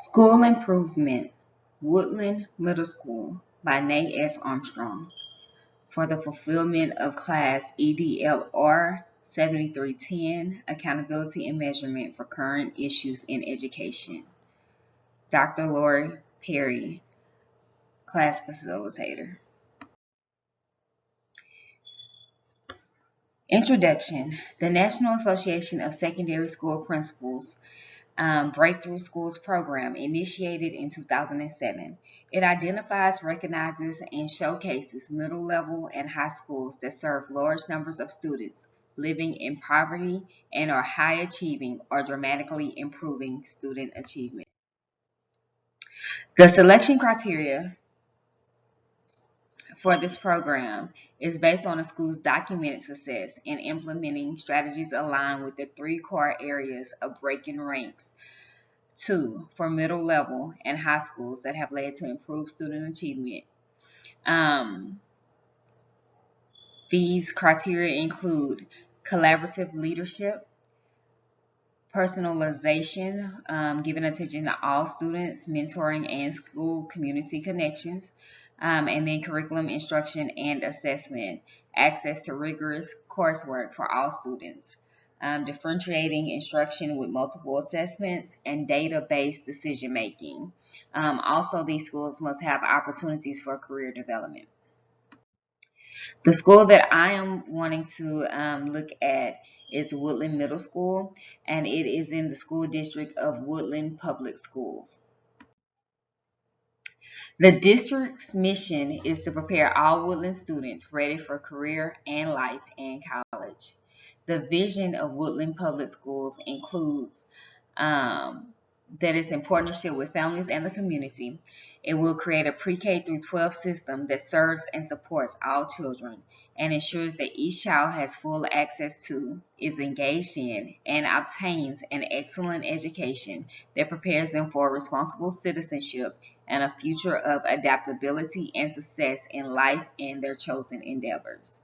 School Improvement, Woodland Middle School by Nate S. Armstrong for the fulfillment of Class EDLR 7310, Accountability and Measurement for Current Issues in Education. Dr. Lori Perry, Class Facilitator. Introduction. The National Association of Secondary School Principals Breakthrough Schools program initiated in 2007. It identifies, recognizes, and showcases middle level and high schools that serve large numbers of students living in poverty and are high achieving or dramatically improving student achievement. The selection criteria for this program is based on the school's documented success in implementing strategies aligned with the three core areas of breaking ranks. 2, for middle level and high schools that have led to improved student achievement. These criteria include collaborative leadership, personalization, giving attention to all students, mentoring and school community connections, and then curriculum instruction and assessment, access to rigorous coursework for all students, differentiating instruction with multiple assessments, and data-based decision making. Also, these schools must have opportunities for career development. The school that I am wanting to look at is Woodland Middle School, and it is in the school district of Woodland Public Schools. The district's mission is to prepare all Woodland students ready for career and life and college. The vision of Woodland Public Schools includes that it's in partnership with families and the community. It will create a pre-K through 12 system that serves and supports all children and ensures that each child has full access to, is engaged in, and obtains an excellent education that prepares them for responsible citizenship and a future of adaptability and success in life and their chosen endeavors.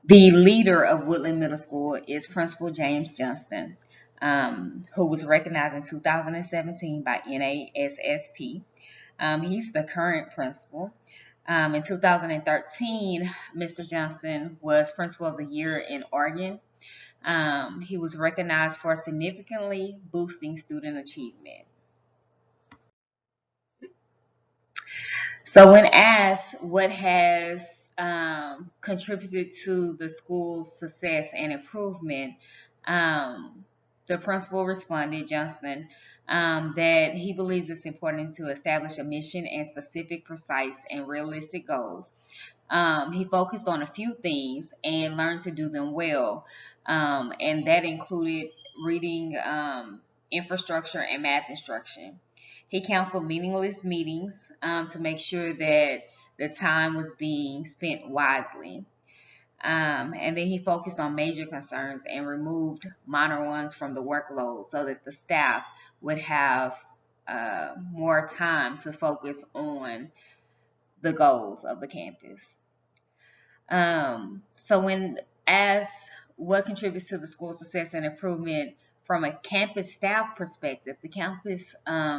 The leader of Woodland Middle School is Principal James Johnston, who was recognized in 2017 by NASSP. He's the current principal. In 2013, Mr. Johnston was Principal of the Year in Oregon. He was recognized for significantly boosting student achievement. So when asked what has contributed to the school's success and improvement, the principal responded, Johnston, that he believes it's important to establish a mission and specific, precise, and realistic goals. He focused on a few things and learned to do them well, and that included reading infrastructure and math instruction. He counseled meaningless meetings to make sure that the time was being spent wisely. And then he focused on major concerns and removed minor ones from the workload so that the staff would have more time to focus on the goals of the campus. So when asked what contributes to the school's success and improvement from a campus staff perspective, the campus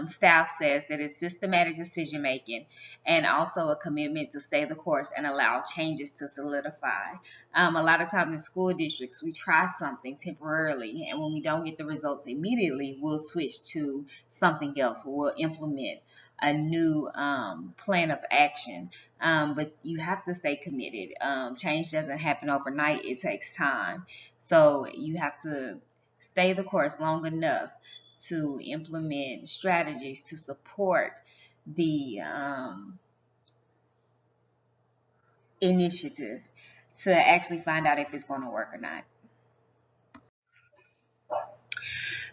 staff says that it's systematic decision making and also a commitment to stay the course and allow changes to solidify. A lot of times in school districts, we try something temporarily, and when we don't get the results immediately, we'll switch to something else. We'll implement a new plan of action, but you have to stay committed. Change doesn't happen overnight. It takes time. So you have to stay the course long enough to implement strategies to support the initiative to actually find out if it's going to work or not.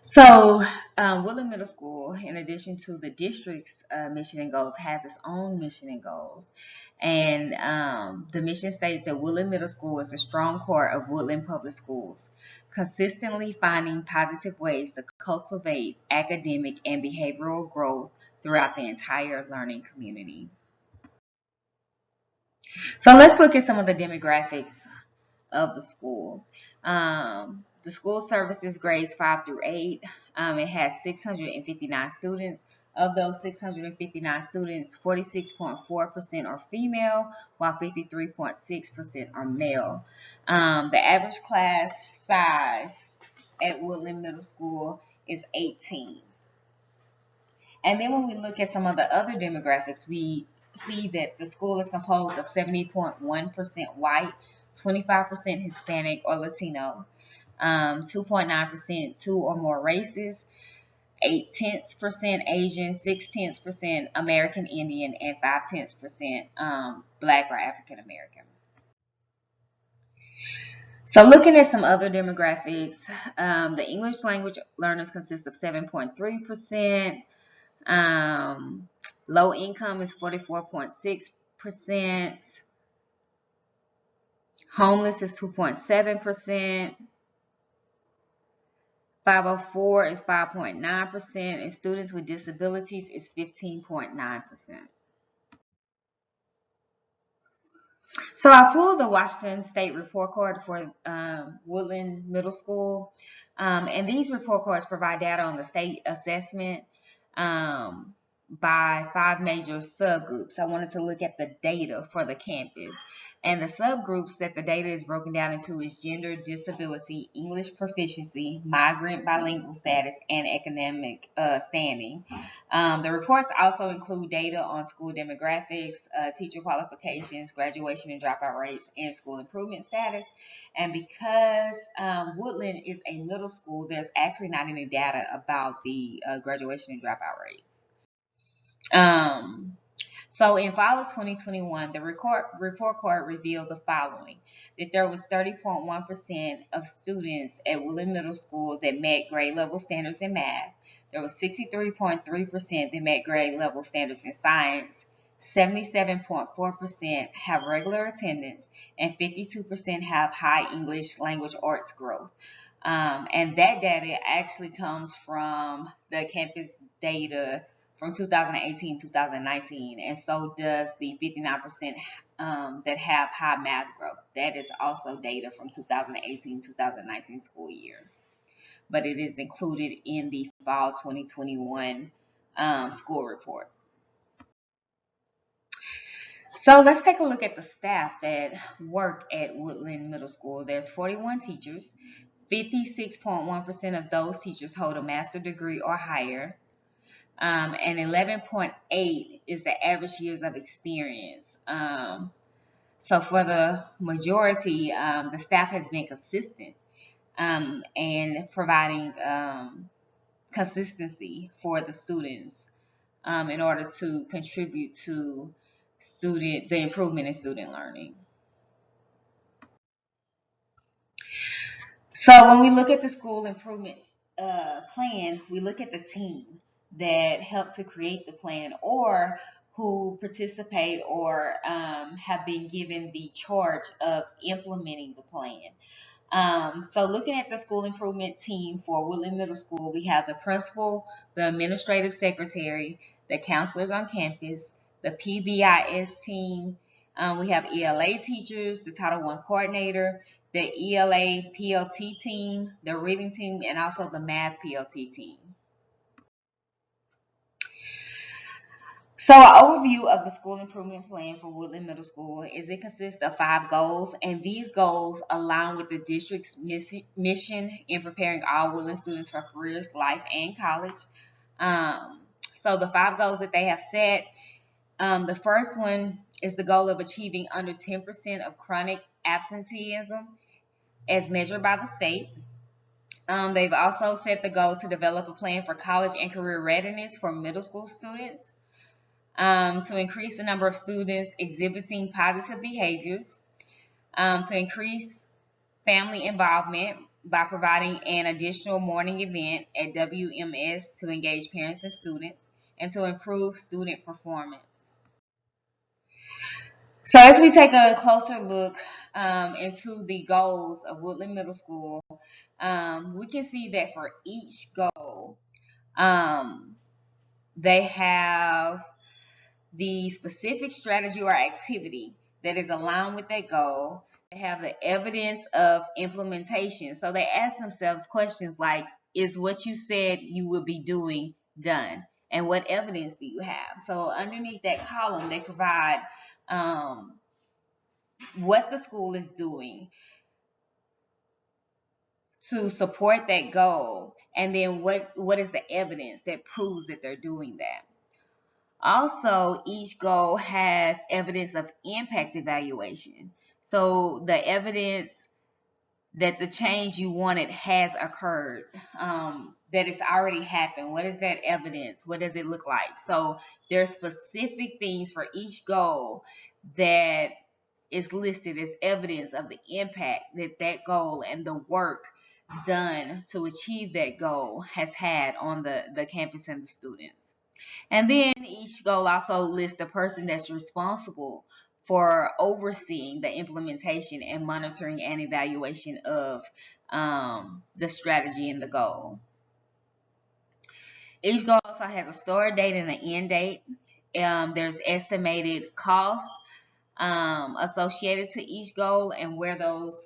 So, Woodland Middle School, in addition to the district's mission and goals, has its own mission and goals. And the mission states that Woodland Middle School is a strong core of Woodland Public Schools, consistently finding positive ways to cultivate academic and behavioral growth throughout the entire learning community. So let's look at some of the demographics of the school. The The school services grades 5 through 8. It has 659 students. Of those 659 students, 46.4% are female, while 53.6% are male. The average class size at Woodland Middle School is 18. And then when we look at some of the other demographics, we see that the school is composed of 70.1% white, 25% Hispanic or Latino, 2.9% two or more races, 0.8% Asian, 0.6% American Indian, and 0.5% Black or African American. So looking at some other demographics, the English language learners consist of 7.3%. Low income is 44.6%. Homeless is 2.7%. 504 is 5.9%, and students with disabilities is 15.9%. So I pulled the Washington State report card for Woodland Middle School, and these report cards provide data on the state assessment by 5 major subgroups. I wanted to look at the data for the campus, and the subgroups that the data is broken down into is gender, disability, English proficiency, migrant bilingual status, and academic standing. The reports also include data on school demographics, teacher qualifications, graduation and dropout rates, and school improvement status. And because Woodland is a middle school, there's actually not any data about the graduation and dropout rates. So in fall of 2021, the report card revealed the following: that there was 30.1% of students at Woodland Middle School that met grade level standards in math. There was 63.3% that met grade level standards in science. 77.4% have regular attendance, and 52% have high English language arts growth. And that data actually comes from the campus data from 2018-2019, and so does the 59% that have high math growth. That is also data from 2018-2019 school year, but it is included in the fall 2021 school report. So let's take a look at the staff that work at Woodland Middle School. There's 41 teachers. 56.1% of those teachers hold a master's degree or higher. And 11.8 is the average years of experience. So for the majority, the staff has been consistent and providing consistency for the students in order to contribute to the improvement in student learning. So when we look at the school improvement plan, we look at the team that helped to create the plan or who participate or have been given the charge of implementing the plan. So looking at the school improvement team for Woodland Middle School, we have the principal, the administrative secretary, the counselors on campus, the PBIS team. We have ELA teachers, the Title I coordinator, the ELA PLT team, the reading team, and also the math PLT team. So an overview of the school improvement plan for Woodland Middle School is it consists of 5 goals, and these goals align with the district's mission in preparing all Woodland students for careers, life, and college. So the 5 goals that they have set, the first one is the goal of achieving under 10% of chronic absenteeism as measured by the state. They've also set the goal to develop a plan for college and career readiness for middle school students. To increase the number of students exhibiting positive behaviors, to increase family involvement by providing an additional morning event at WMS to engage parents and students, and to improve student performance. So as we take a closer look into the goals of Woodland Middle School, we can see that for each goal, they have the specific strategy or activity that is aligned with that goal. They have the evidence of implementation. So they ask themselves questions like, is what you said you would be doing done? And what evidence do you have? So underneath that column, they provide um, what the school is doing to support that goal, and then what is the evidence that proves that they're doing that. Also, each goal has evidence of impact evaluation. So the evidence that the change you wanted has occurred, that it's already happened. What is that evidence? What does it look like? So there's specific things for each goal that is listed as evidence of the impact that that goal and the work done to achieve that goal has had on the campus and the students. And then each goal also lists the person that's responsible for overseeing the implementation and monitoring and evaluation of the strategy and the goal. Each goal also has a start date and an end date. There's estimated costs associated to each goal and where those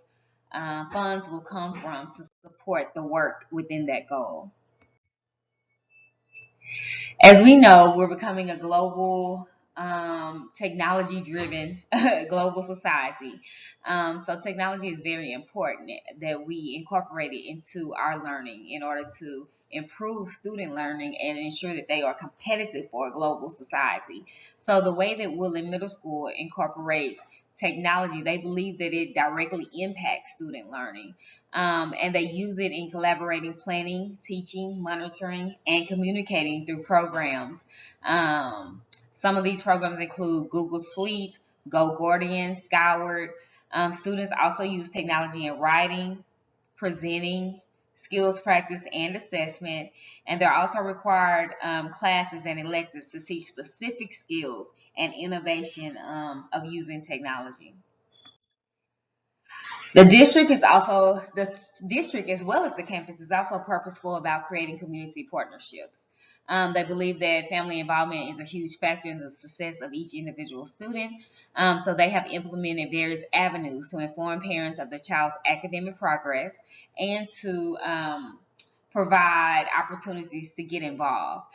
funds will come from to support the work within that goal. As we know, we're becoming a global, technology driven global society. So, technology is very important that we incorporate it into our learning in order to improve student learning and ensure that they are competitive for a global society. So, the way that Woodland Middle School incorporates technology, they believe that it directly impacts student learning. And they use it in collaborating, planning, teaching, monitoring, and communicating through programs. Some of these programs include Google Suite, Go Gordian, Skyward. Students also use technology in writing, presenting, skills practice, and assessment. And they're also required classes and electives to teach specific skills and innovation of using technology. The district as well as the campus is also purposeful about creating community partnerships. They believe that family involvement is a huge factor in the success of each individual student. So they have implemented various avenues to inform parents of their child's academic progress and to provide opportunities to get involved.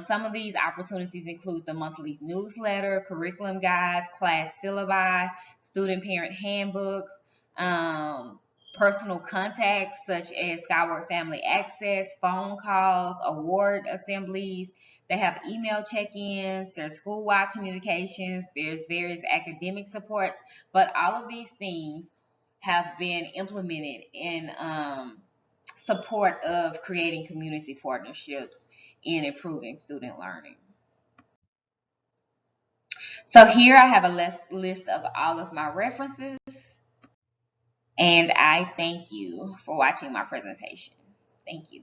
Some of these opportunities include the monthly newsletter, curriculum guides, class syllabi, student parent handbooks, personal contacts such as Skyward Family Access, phone calls, award assemblies. They have email check-ins, there's school-wide communications, there's various academic supports, but all of these things have been implemented in support of creating community partnerships in improving student learning. So here I have a list of all of my references, and I thank you for watching my presentation. Thank you.